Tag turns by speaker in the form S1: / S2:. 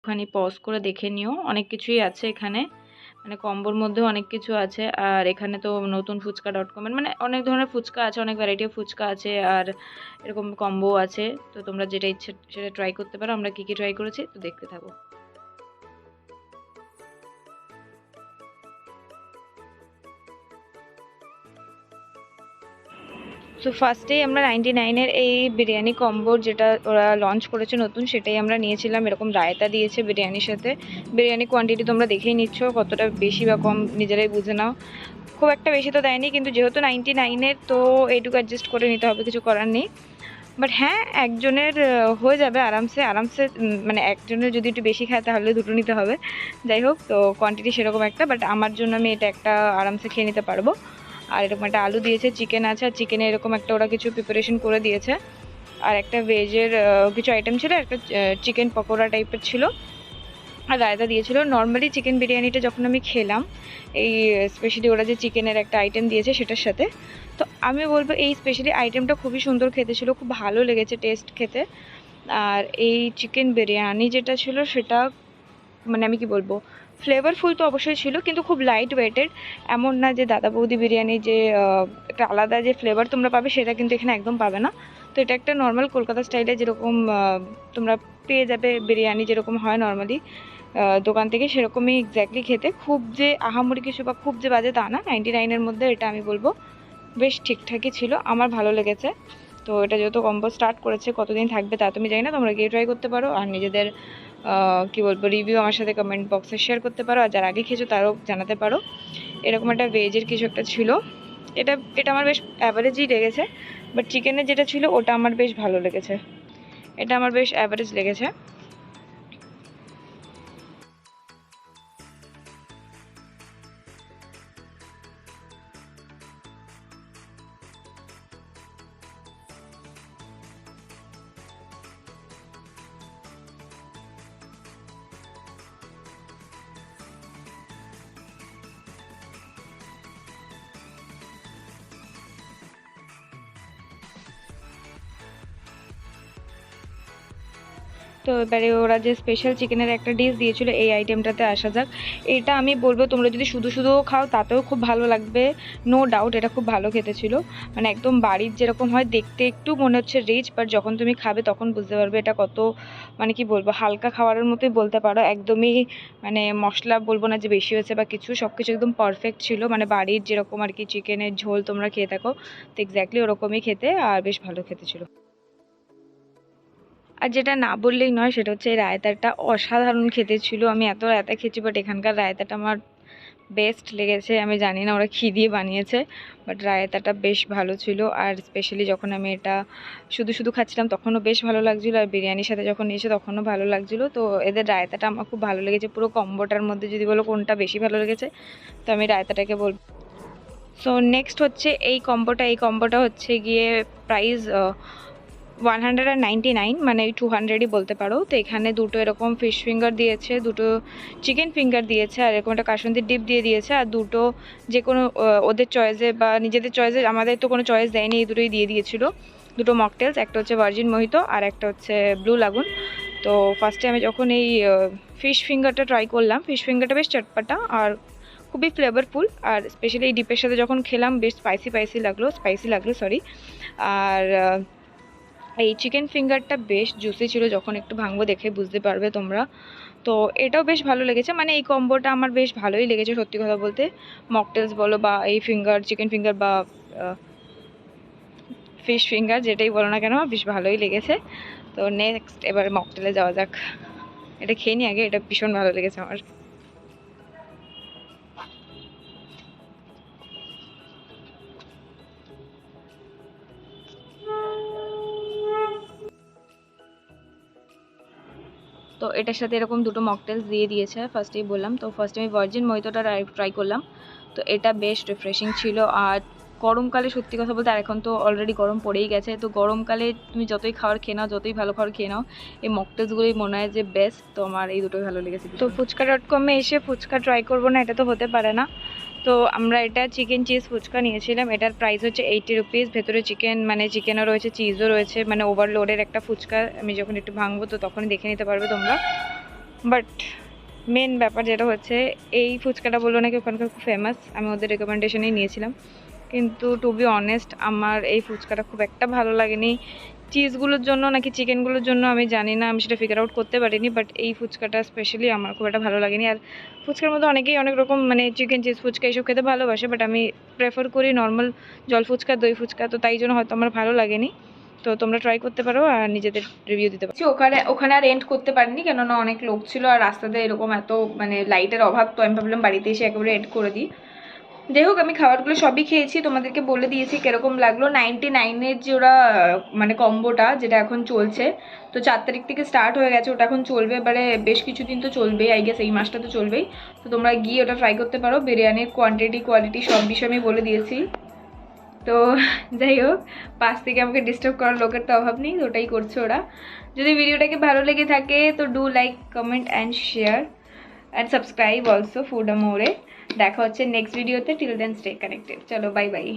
S1: একটুখানি পজ করে দেখে নিও, অনেক কিছুই আছে এখানে, মানে কম্বোর মধ্যেও অনেক কিছু আছে। আর এখানে তো নতুন ফুচকা .com মানে অনেক ধরনের ফুচকা আছে, অনেক ভ্যারাইটি অফ ফুচকা আছে, আর এরকম কম্বো আছে। তো তোমরা যেটা ইচ্ছে সেটা ট্রাই করতে পারো। আমরা কি কি ট্রাই করেছি তো দেখতে থাকো। তো ফার্স্টেই আমরা 99-এর এই বিরিয়ানি কম্বোর যেটা ওরা লঞ্চ করেছে নতুন, সেটাই আমরা নিয়েছিলাম। এরকম রায়তা দিয়েছে বিরিয়ানির সাথে। বিরিয়ানি কোয়ান্টিটি তোমরা দেখেই নিচ্ছ, কতটা বেশি বা কম নিজেরাই বুঝে নাও। খুব একটা বেশি তো দেয়নি, কিন্তু যেহেতু 99-এর তো এইটুকু অ্যাডজাস্ট করে নিতে হবে, কিছু করার নেই। বাট হ্যাঁ, একজনের হয়ে যাবে আরামসে আরামসে। মানে একজনের যদি একটু বেশি খায় তাহলে দুটো নিতে হবে। যাই হোক, তো কোয়ান্টিটি সেরকম একটা, বাট আমার জন্য আমি এটা একটা আরামসে খেয়ে নিতে পারবো। আর এরকম একটা আলু দিয়েছে, চিকেন আছে, আর চিকেনে এরকম একটা ওরা কিছু প্রিপারেশন করে দিয়েছে। আর একটা ভেজের কিছু আইটেম ছিল, একটা চিকেন পকোড়া টাইপের ছিল, আর রায়তা দিয়েছিল। নর্মালি চিকেন বিরিয়ানিটা যখন আমি খেলাম, এই স্পেশালি ওরা যে চিকেনের একটা আইটেম দিয়েছে সেটার সাথে, তো আমি বলবো এই স্পেশালি আইটেমটা খুবই সুন্দর খেতে ছিল, খুব ভালো লেগেছে টেস্ট খেতে। আর এই চিকেন বিরিয়ানি যেটা ছিল সেটা মানে আমি কি বলবো, ফ্লেভারফুল তো অবশ্যই ছিল, কিন্তু খুব লাইট ওয়েটেড। এমন না যে দাদা বৌদি বিরিয়ানি যে একটা আলাদা যে ফ্লেভার তোমরা পাবে, সেটা কিন্তু এখানে একদম পাবে না। তো এটা একটা নর্মাল কলকাতা স্টাইলে যেরকম তোমরা পেয়ে যাবে বিরিয়ানি যেরকম হয় নর্মালি দোকান থেকে, সেরকমই এক্স্যাক্টলি খেতে। খুব যে আহামরি কিছু বা খুব যে বাজে তা না। 99-এর মধ্যে এটা আমি বলবো বেশ ঠিকঠাকই ছিল, আমার ভালো লেগেছে। তো এটা যেহেতু কম্বো স্টার্ট করেছে, কতদিন থাকবে তা তুমি জানি না, তোমরা গিয়ে ট্রাই করতে পারো। আর নিজেদের কি বলবো রিভিউ আমার সাথে কমেন্ট বক্সে শেয়ার করতে পারো, আর যারা আগে খেয়েছো তারাও জানাতে পারো। এরকম একটা ভেজের কিছু একটা ছিল, এটা এটা আমার বেশ অ্যাভারেজই লেগেছে। বাট চিকেনের যেটা ছিল ওটা আমার বেশ ভালো লেগেছে, এটা আমার বেশ অ্যাভারেজ লেগেছে। তো এবারে ওরা যে স্পেশাল চিকেনের একটা ডিশ দিয়েছিল, এই আইটেমটাতে আসা যাক। এটা আমি বলবো তোমরা যদি শুধু শুধু খাও তাতেও খুব ভালো লাগবে, নো ডাউট। এটা খুব ভালো খেতে ছিল, মানে একদম বাড়ির যেরকম হয় দেখতে, একটু মনে হচ্ছে রিচ, বাট যখন তুমি খাবে তখন বুঝতে পারবে এটা কত, মানে কি বলবো, হালকা খাবারের মতোই বলতে পারো। একদমই মানে মশলা বলবো না যে বেশি হয়েছে বা কিছু, সব কিছু একদম পারফেক্ট ছিল, মানে বাড়ির যেরকম আর কি চিকেনের ঝোল তোমরা খেয়ে থাকো, তো এক্স্যাক্টলি ওরকমই খেতে, আর বেশ ভালো খেতে ছিল। আর যেটা না বললেই নয় সেটা হচ্ছে এই রায়তাটা অসাধারণ খেতে ছিল। আমি এত রায়তা খেয়েছি, বাট এখানকার রায়তাটা আমার বেস্ট লেগেছে। আমি জানি না ওরা কী দিয়ে বানিয়েছে, বাট রায়তাটা বেশ ভালো ছিল। আর স্পেশালি যখন আমি এটা শুধু শুধু খাচ্ছিলাম তখনও বেশ ভালো লাগছিলো, আর বিরিয়ানির সাথে যখন নিয়েছে তখনও ভালো লাগছিলো। তো এদের রায়তাটা আমার খুব ভালো লেগেছে। পুরো কম্বোটার মধ্যে যদি বলো কোনটা বেশি ভালো লেগেছে, তো আমি রায়তাটাকে বলবো। সো নেক্সট হচ্ছে এই কম্বোটা হচ্ছে গিয়ে প্রাইস 199, মানে 200ই বলতে পারো। তো এখানে দুটো এরকম ফিশ ফিঙ্গার দিয়েছে, দুটো চিকেন ফিঙ্গার দিয়েছে, আর এরকম একটা কাসুন্দির ডিপ দিয়ে দিয়েছে, আর দুটো যে কোনো ওদের চয়েসে বা নিজেদের চয়েসে, আমাদের তো কোনো চয়েস দেয়নি, এই দুটোই দিয়ে দিয়েছিল। দুটো মকটেলস, একটা হচ্ছে ভার্জিন মোহিতো আর একটা হচ্ছে ব্লু লাগুন। তো ফার্স্টে আমি যখন এই ফিশ ফিঙ্গারটা ট্রাই করলাম, ফিশ ফিঙ্গারটা বেশ চটপাটা আর খুবই ফ্লেভারফুল। আর স্পেশালি এই ডিপের সাথে যখন খেলাম বেশ স্পাইসি লাগলো সরি। আর এই চিকেন ফিঙ্গারটা বেশ জুসি ছিল, যখন একটু ভাঙবো দেখে বুঝতে পারবে তোমরা। তো এটাও বেশ ভালো লেগেছে, মানে এই কম্বোটা আমার বেশ ভালোই লেগেছে সত্যি কথা বলতে। মকটেলস বলো বা এই ফিঙ্গার, চিকেন ফিঙ্গার বা ফিশ ফিঙ্গার, যেটাই বলো না কেন, বেশ ভালোই লেগেছে। তো নেক্সট এবার মকটেলে যাওয়া যাক। এটা খেয়ে নি আগে, এটা ভীষণ ভালো লেগেছে আমার। তো এটার সাথে এরকম দুটো মকটেলস দিয়ে দিয়েছে, ফার্স্টেই বললাম। তো ফার্স্টে আমি ভার্জিন মোহিতোটা ট্রাই করলাম, তো এটা বেশ রিফ্রেশিং ছিল। আর গরমকালে সত্যি কথা বলতে, আর এখন তো অলরেডি গরম পড়েই গেছে, তো গরমকালে তুমি যতই খাবার খেয়ে নাও, যতই ভালো খাবার খেয়ে নাও, এই মকটেলসগুলোই মনে হয় যে বেস্ট। তো আমার এই দুটোই ভালো লেগেছে। তো ফুচকা.com-এ এসে ফুচকা ট্রাই করবো না, এটা তো হতে পারে না। তো আমরা এটা চিকেন চিজ ফুচকা নিয়েছিলাম। এটার প্রাইস হচ্ছে 80 রুপিস। ভেতরে চিকেন, মানে চিকেনও রয়েছে, চিজও রয়েছে, মানে ওভারলোডের একটা ফুচকা। আমি যখন একটু ভাঙবো তো তখনই দেখে নিতে পারবে তোমরা। বাট মেন ব্যাপার যেটা হচ্ছে, এই ফুচকাটা বললো নাকি ওখানকার খুব ফেমাস, আমি ওদের রেকমেন্ডেশনেই নিয়েছিলাম। কিন্তু টু বি অনেস্ট আমার এই ফুচকাটা খুব একটা ভালো লাগেনি। চিজগুলোর জন্য নাকি চিকেনগুলোর জন্য আমি জানি না, আমি সেটা ফিগার আউট করতে পারিনি, বাট এই ফুচকাটা স্পেশালি আমার খুব একটা ভালো লাগেনি। আর ফুচকার মধ্যে অনেকেই অনেক রকম মানে চিকেন চিজ ফুচকা এইসব খেতে ভালোবাসে, বাট আমি প্রেফার করি নর্মাল জল ফুচকা, দই ফুচকা, তো তাই জন্য হয়তো আমার ভালো লাগেনি। তো তোমরা ট্রাই করতে পারো আর নিজেদের রিভিউ দিতে পারো। ওখানে ওখানে আর এন্ড করতে পারিনি, কেননা অনেক লোক ছিল আর রাস্তাতে এরকম এত মানে লাইটের অভাব, তো আমি ভাবলাম বাড়িতে এসে একেবারে এন্ড করে দিই। যাই হোক, আমি খাবারগুলো সবই খেয়েছি, তোমাদেরকে বলে দিয়েছি কিরকম লাগলো। 99-এর যে ওরা মানে কম্বোটা যেটা এখন চলছে, তো 4 তারিখ থেকে স্টার্ট হয়ে গেছে, ওটা এখন চলবে, এবারে বেশ কিছুদিন তো চলবেই, আই গেস এই মাসটা তো চলবেই। তো তোমরা গিয়ে ওটা ট্রাই করতে পারো। বিরিয়ানির কোয়ান্টিটি কোয়ালিটি সব বিষয়ে আমি বলে দিয়েছি। তো যাই হোক, পাশ থেকে আমাকে ডিস্টার্ব করার লোকের তো অভাব নেই, ওটাই করছে ওরা। যদি ভিডিওটাকে ভালো লেগে থাকে তো do like, comment and share and subscribe also food Amore. দেখা হচ্ছে নেক্সট ভিডিওতে। Till then stay connected. চলো বাই বাই।